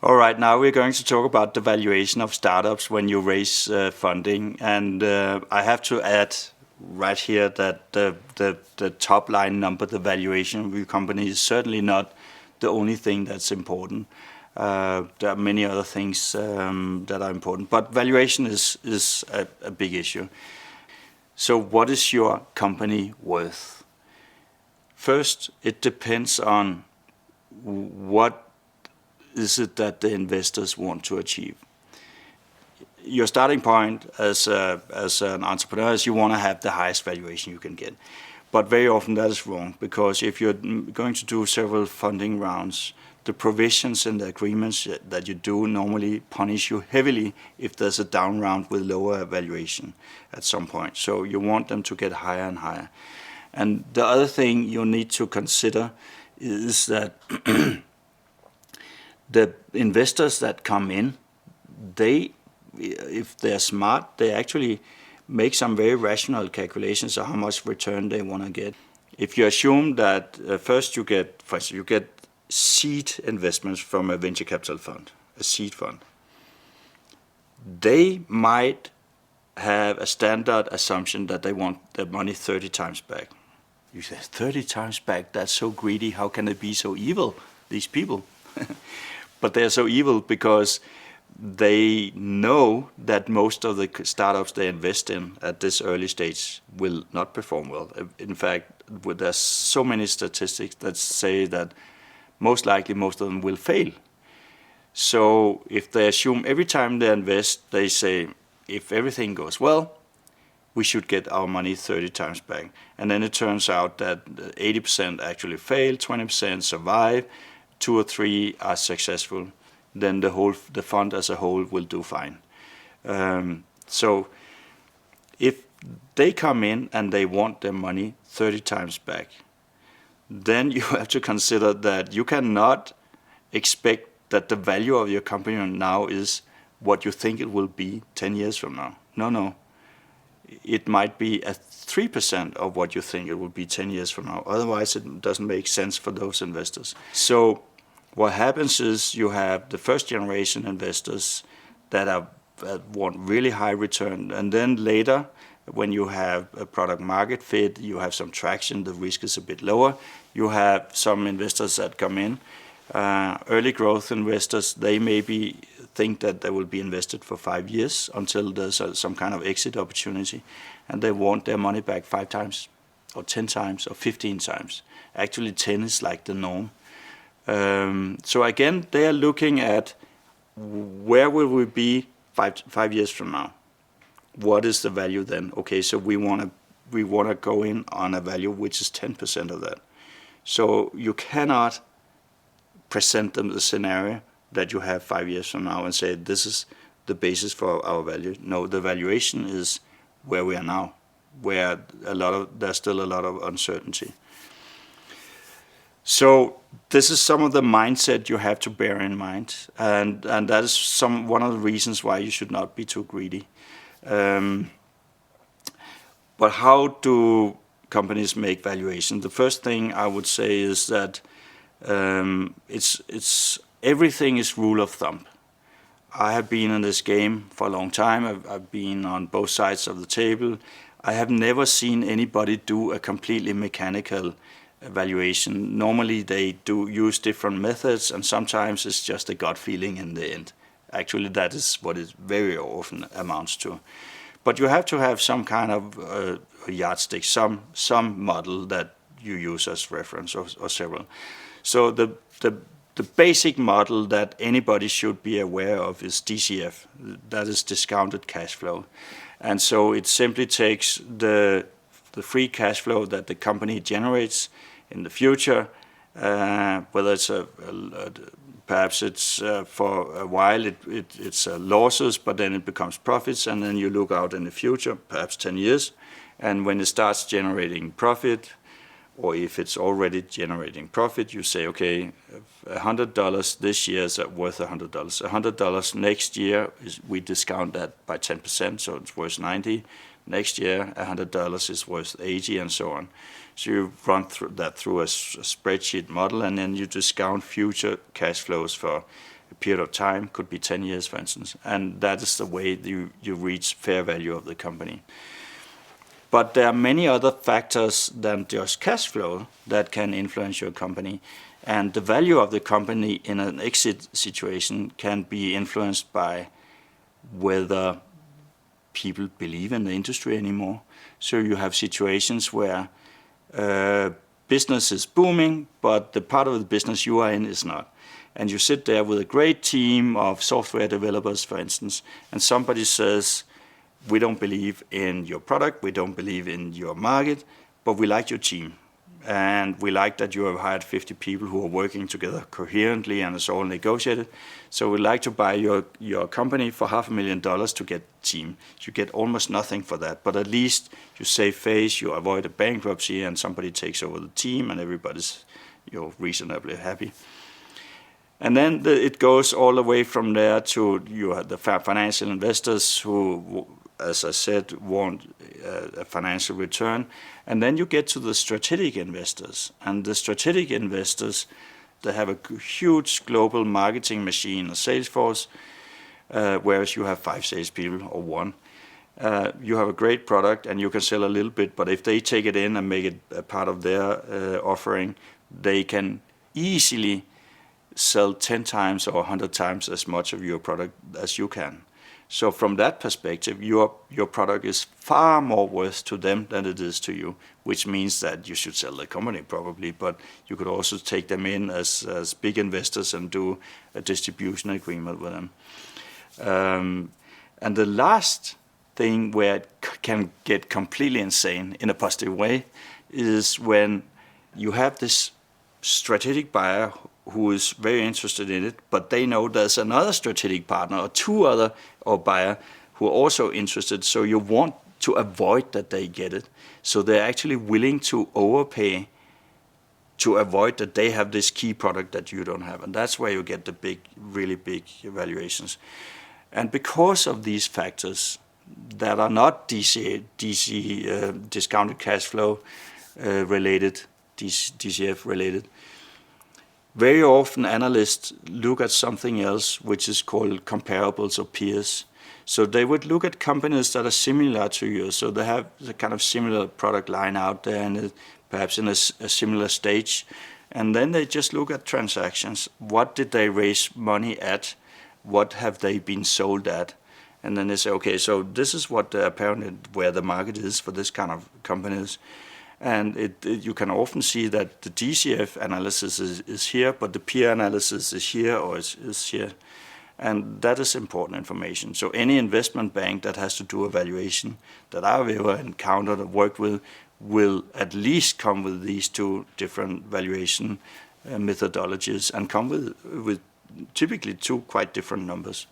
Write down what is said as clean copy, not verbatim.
All right, now we're going to talk about the valuation of startups when you raise funding. And I have to add right here that the top line number, the valuation of your company, is certainly not the only thing that's important. There are many other things that are important, but valuation is a big issue. So what is your company worth? First, it depends on what is it that the investors want to achieve. Your starting point as an entrepreneur is you want to have the highest valuation you can get. But very often that is wrong, because if you're going to do several funding rounds, the provisions in the agreements that you do normally punish you heavily if there's a down round with lower valuation at some point. So you want them to get higher and higher. And the other thing you need to consider is that the investors that come in, if they're smart, they actually make some very rational calculations of how much return they want to get. If you assume that first you get seed investments from a venture capital fund, a seed fund, they might have a standard assumption that they want their money 30 times back. You say, 30 times back, that's so greedy, how can they be so evil, these people? But they're so evil because they know that most of the startups they invest in at this early stage will not perform well. In fact, there's so many statistics that say that most likely most of them will fail. So if they assume every time they invest, they say, if everything goes well, we should get our money 30 times back. And then it turns out that 80% actually fail, 20% survive, 2 or 3 are successful, then the fund as a whole will do fine. So if they come in and they want their money 30 times back, then you have to consider that you cannot expect that the value of your company now is what you think it will be 10 years from now. No. It might be at 3% of what you think it will be 10 years from now. Otherwise, it doesn't make sense for those investors. So what happens is you have the first generation investors that want really high return. And then later, when you have a product market fit, you have some traction, the risk is a bit lower. You have some investors that come in. Early growth investors, they maybe think that they will be invested for 5 years until there's some kind of exit opportunity, and they want their money back 5 times or 10 times or 15 times. Actually 10 is like the norm. So again, they are looking at where will we be 5 years from now? What is the value then? Okay, so we want to go in on a value which is 10% of that. So you cannot present them the scenario that you have 5 years from now and say this is the basis for our value. No, the valuation is where we are now, where there's still a lot of uncertainty. So this is some of the mindset you have to bear in mind, and that is one of the reasons why you should not be too greedy. But how do companies make valuation? The first thing I would say is that everything is rule of thumb. I have been in this game for a long time. I've been on both sides of the table. I have never seen anybody do a completely mechanical evaluation. Normally they do use different methods, and sometimes it's just a gut feeling in the end. Actually, that is what it very often amounts to. But you have to have some kind of a yardstick, some model that you use as reference, or several. So the basic model that anybody should be aware of is DCF. That is discounted cash flow. And so it simply takes the free cash flow that the company generates in the future, whether it's perhaps it's for a while it's losses, but then it becomes profits, and then you look out in the future, perhaps 10 years, and when it starts generating profit, or if it's already generating profit, you say, okay, $100 this year is worth $100. $100 next year, we discount that by 10%, so it's worth 90. Next year, $100 is worth 80, and so on. So you run through a spreadsheet model, and then you discount future cash flows for a period of time, could be 10 years, for instance, and that is the way you reach fair value of the company. But there are many other factors than just cash flow that can influence your company. And the value of the company in an exit situation can be influenced by whether people believe in the industry anymore. So you have situations where business is booming, but the part of the business you are in is not. And you sit there with a great team of software developers, for instance, and somebody says, we don't believe in your product, we don't believe in your market, but we like your team. And we like that you have hired 50 people who are working together coherently and it's all negotiated. So we'd like to buy your company for $500,000 to get team. You get almost nothing for that, but at least you save face, you avoid a bankruptcy, and somebody takes over the team and everybody's reasonably happy. And then it goes all the way from there to the financial investors who, as I said, want a financial return. And then you get to the strategic investors. And the strategic investors, they have a huge global marketing machine, a sales force, whereas you have 5 salespeople or 1. You have a great product and you can sell a little bit, but if they take it in and make it a part of their offering, they can easily sell 10 times or 100 times as much of your product as you can. So from that perspective, your product is far more worth to them than it is to you, which means that you should sell the company probably, but you could also take them in as big investors and do a distribution agreement with them. And the last thing where it can get completely insane in a positive way is when you have this strategic buyer who is very interested in it, but they know there's another strategic partner or 2 other or buyer who are also interested, so you want to avoid that they get it. So they're actually willing to overpay to avoid that they have this key product that you don't have. And that's where you get the big, really big valuations. And because of these factors that are not discounted cash flow related, DCF related, very often analysts look at something else which is called comparables or peers. So they would look at companies that are similar to you. So they have the kind of similar product line out there and perhaps in a similar stage. And then they just look at transactions. What did they raise money at? What have they been sold at? And then they say, okay, so this is what apparently where the market is for this kind of companies. And you can often see that the DCF analysis is here, but the peer analysis is here or is here. And that is important information. So any investment bank that has to do a valuation that I've ever encountered or worked with will at least come with these 2 different valuation methodologies and come with typically 2 quite different numbers.